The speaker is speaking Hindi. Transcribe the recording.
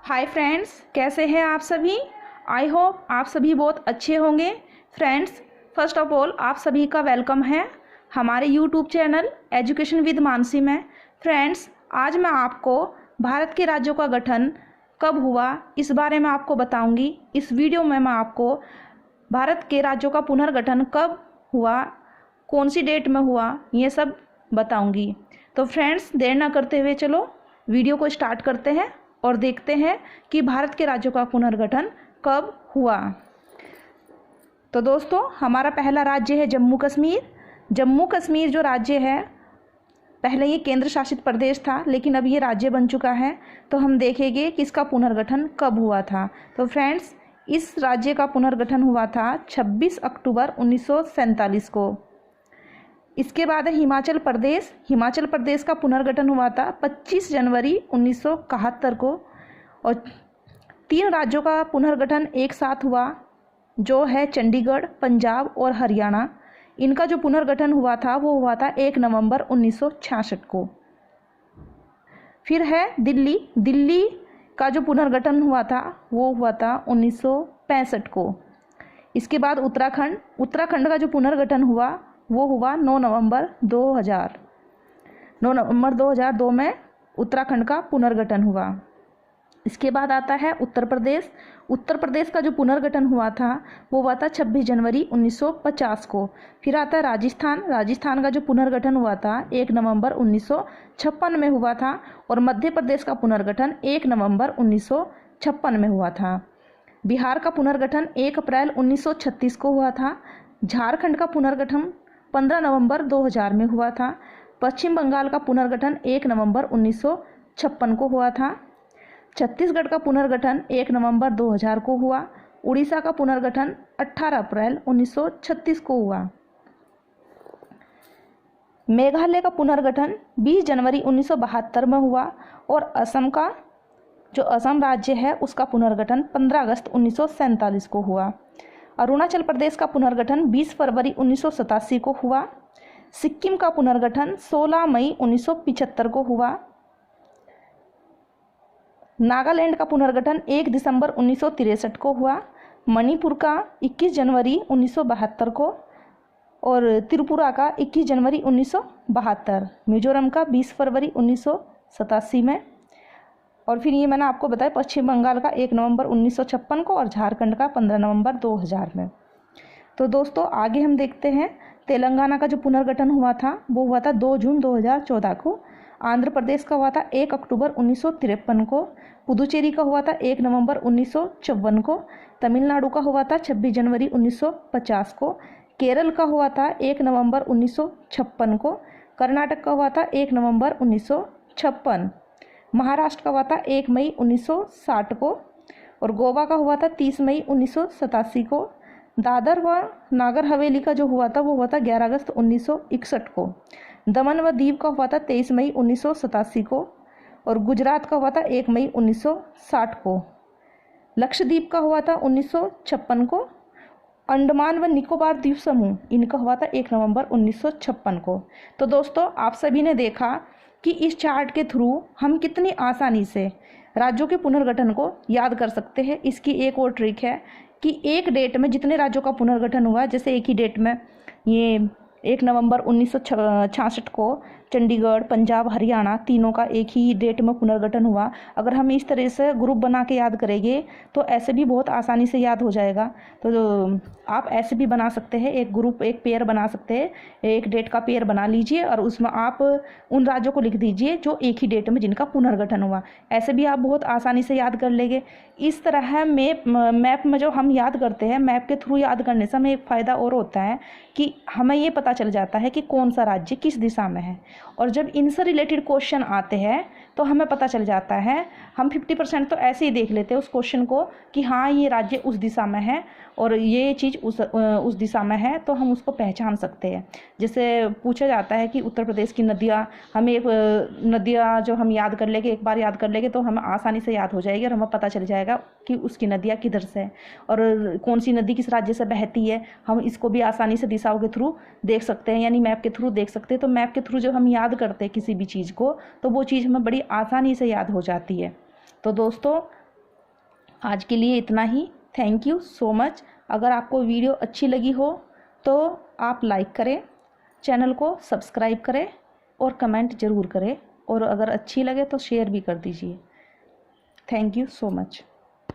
हाय फ्रेंड्स, कैसे हैं आप सभी। आई होप आप सभी बहुत अच्छे होंगे। फ्रेंड्स, फर्स्ट ऑफ ऑल आप सभी का वेलकम है हमारे YouTube channel education with Mansi में। फ्रेंड्स, आज मैं आपको भारत के राज्यों का गठन कब हुआ इस बारे में आपको बताऊंगी। इस वीडियो में मैं आपको भारत के राज्यों का पुनर्गठन कब हुआ, कौन सी डेट में हुआ, ये सब बताऊंगी। तो फ्रेंड्स, देर ना करते हुए चलो वीडियो को स्टार्ट करते हैं और देखते हैं कि भारत के राज्यों का पुनर्गठन कब हुआ। तो दोस्तों, हमारा पहला राज्य है जम्मू कश्मीर। जम्मू कश्मीर जो राज्य है, पहले ये केंद्र शासित प्रदेश था, लेकिन अब ये राज्य बन चुका है। तो हम देखेंगे कि इसका पुनर्गठन कब हुआ था। तो फ्रेंड्स, इस राज्य का पुनर्गठन हुआ था 26 अक्टूबर 1947 को। इसके बाद है हिमाचल प्रदेश। हिमाचल प्रदेश का पुनर्गठन हुआ था 25 जनवरी 1971 को। और 3 राज्यों का पुनर्गठन एक साथ हुआ, जो है चंडीगढ़, पंजाब और हरियाणा। इनका जो पुनर्गठन हुआ था वो हुआ था 1 नवंबर 1966 को। फिर है दिल्ली। दिल्ली का जो पुनर्गठन हुआ था वो हुआ था 1965 को। इसके बाद उत्तराखंड। उत्तराखंड का जो पुनर्गठन हुआ वो हुआ 9 नवंबर 2000। 9 नवंबर 2002 में उत्तराखंड का पुनर्गठन हुआ। इसके बाद आता है उत्तर प्रदेश। उत्तर प्रदेश का जो पुनर्गठन हुआ था वो हुआ था 26 जनवरी 1950 को। फिर आता है राजस्थान। राजस्थान का जो पुनर्गठन हुआ था 1 नवंबर 1956 में हुआ था। और मध्य प्रदेश का पुनर्गठन 1 नवंबर 1956 में हुआ था। बिहार का पुनर्गठन 1 अप्रैल 1936 को हुआ था। झारखंड का पुनर्गठन 15 नवंबर 2000 में हुआ था। पश्चिम बंगाल का पुनर्गठन 1 नवंबर 1956 को हुआ था। छत्तीसगढ़ का पुनर्गठन 1 नवंबर 2000 को हुआ। उड़ीसा का पुनर्गठन 18 अप्रैल 1936 को हुआ। मेघालय का पुनर्गठन 20 जनवरी 1972 में हुआ। और असम का जो असम राज्य है उसका पुनर्गठन 15 अगस्त 1947 को हुआ। अरुणाचल प्रदेश का पुनर्गठन 20 फरवरी 1987 को हुआ। सिक्किम का पुनर्गठन 16 मई 1975 को हुआ। नागालैंड का पुनर्गठन 1 दिसंबर 1963 को हुआ। मणिपुर का 21 जनवरी 1972 को। और त्रिपुरा का 21 जनवरी 1972। मिजोरम का 20 फरवरी 1987 में। और फिर ये मैंने आपको बताया पश्चिम बंगाल का 1 नवंबर 1956 को और झारखंड का 15 नवंबर 2000 में। तो दोस्तों, आगे हम देखते हैं तेलंगाना का जो पुनर्गठन हुआ था वो हुआ था 2 जून 2014 को। आंध्र प्रदेश का हुआ था 1 अक्टूबर 1953 को। पुदुचेरी का हुआ था 1 नवंबर 1954 को। तमिलनाडु का हुआ था 26 जनवरी 1950 को। केरल का हुआ था 1 नवंबर 1956 को। कर्नाटक का हुआ था 1 नवंबर 1956। महाराष्ट्र का हुआ था 1 मई 1960 को। और गोवा का हुआ था 30 मई 1987 को। दादर व नागर हवेली का जो हुआ था वो हुआ था 11 अगस्त 1961 को। दमन व दीव का हुआ था 23 मई 1987 को। और गुजरात का हुआ था 1 मई 1960 को। लक्षद्वीप का हुआ था 1956 को। अंडमान व निकोबार द्वीप समूह, इनका हुआ था 1 नवंबर 1956 को। तो दोस्तों, आप सभी ने देखा कि इस चार्ट के थ्रू हम कितनी आसानी से राज्यों के पुनर्गठन को याद कर सकते हैं। इसकी एक और ट्रिक है कि एक डेट में जितने राज्यों का पुनर्गठन हुआ, जैसे एक ही डेट में ये 1 नवंबर 1966 को चंडीगढ़, पंजाब, हरियाणा तीनों का एक ही डेट में पुनर्गठन हुआ। अगर हम इस तरह से ग्रुप बना के याद करेंगे तो ऐसे भी बहुत आसानी से याद हो जाएगा। तो आप ऐसे भी बना सकते हैं, एक ग्रुप, एक पेयर बना सकते हैं। एक डेट का पेयर बना लीजिए और उसमें आप उन राज्यों को लिख दीजिए जो एक ही डेट में जिनका पुनर्गठन हुआ। ऐसे भी आप बहुत आसानी से याद कर लेंगे। इस तरह मैप में जो हम याद करते हैं, मैप के थ्रू याद करने से हमें एक फ़ायदा और होता है कि हमें ये पता चल जाता है कि कौन सा राज्य किस दिशा में है। और जब इनसे रिलेटेड क्वेश्चन आते हैं तो हमें पता चल जाता है। हम 50% तो ऐसे ही देख लेते हैं उस क्वेश्चन को कि हाँ, ये राज्य उस दिशा में है और ये चीज़ उस दिशा में है, तो हम उसको पहचान सकते हैं। जैसे पूछा जाता है कि उत्तर प्रदेश की नदियाँ, हमें एक नदियाँ जो हम याद कर लेंगे, एक बार याद कर लेंगे तो हमें आसानी से याद हो जाएगी और हमें पता चल जाएगा कि उसकी नदियाँ किधर से है और कौन सी नदी किस राज्य से बहती है। हम इसको भी आसानी से दिशाओं के थ्रू देख सकते हैं, यानी मैप के थ्रू देख सकते हैं। तो मैप के थ्रू जब हम याद करते हैं किसी भी चीज़ को, तो वो चीज़ हमें बड़ी आसानी से याद हो जाती है। तो दोस्तों, आज के लिए इतना ही। Thank you so much. अगर आपको वीडियो अच्छी लगी हो तो आप लाइक करें, चैनल को सब्सक्राइब करें और कमेंट ज़रूर करें, और अगर अच्छी लगे तो शेयर भी कर दीजिए। Thank you so much.